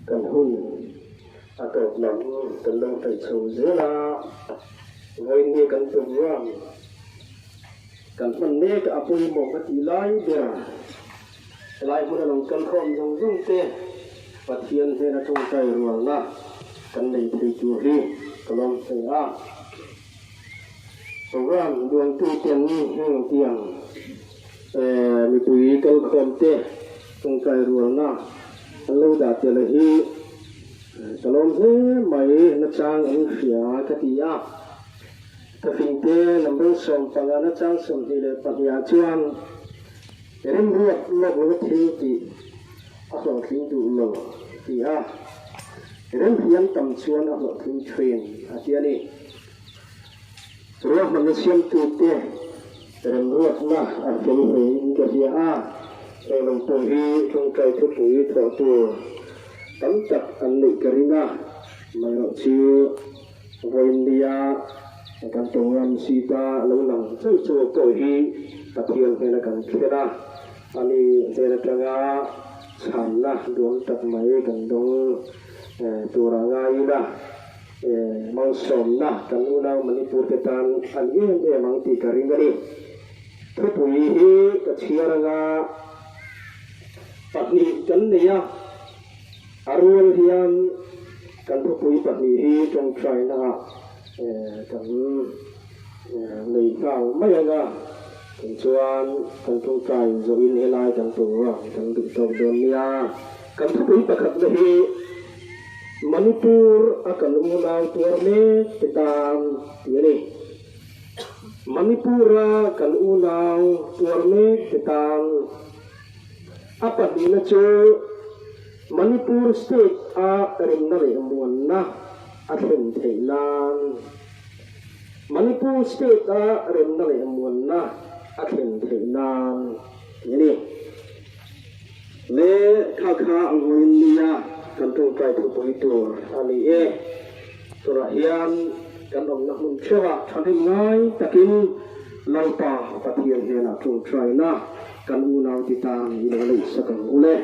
cần hôn cột lắm cần lâu phải sầu dữ là người nghe cần tụng rằng cần phần nê cả bùi một cái tí lái bia lái một lần cần không dùng dung tê và thiên thế là trong tay ruộng na cần lấy thì chủ hi cần lòng phải rồi rằng đường tu tiền hàng tiền mi tùy cần không tê trong tay ruộng na lâu đã tiền là hi cần lòng thế mấy nó trang anh phía cái tí cái phim tê nằm bên sông phẳng nó trang sông thì là bát nhà chuan em ruột lộc nó thi thì sông phim đủ lộc thì em hiến tầm chuan ở lộc phim truyền thế này rồi mình xem tu tê em ruột na ở phim này cái gì em lòng tu hi trong cây thuốc bụi thọ tu tắm chặt ăn nị cái na mà nó chiu với India kan tongan sita lo lang chu ko hi pathian he na kan khera ani te na tanga sanna don tak mai kan dong turanga ina mang som na kan una manipur ke tan an ye mang ti karingani thupui hi ka chiaranga patni kan niya arul hian kan thupui patni hi trong China cần lấy vào mấy anh cần chuan cần trong cày rồi in hệ lai cần tổ cần tự trồng đơn nia cần thúc đẩy bậc học này Manipur akan mengenal tuarne kita ini Manipur akan unang tuarne kita apa dina cho Manipur state rimnare muanna athen theinan Manipur state rimnare muanna athen theinan ini le khakha angoinia kan tong kai thu poi tur ani surahian kan ong na mun chewa thani ngai takin laupa pathian hena tong trai na kan unau ti tang ina le sakang ule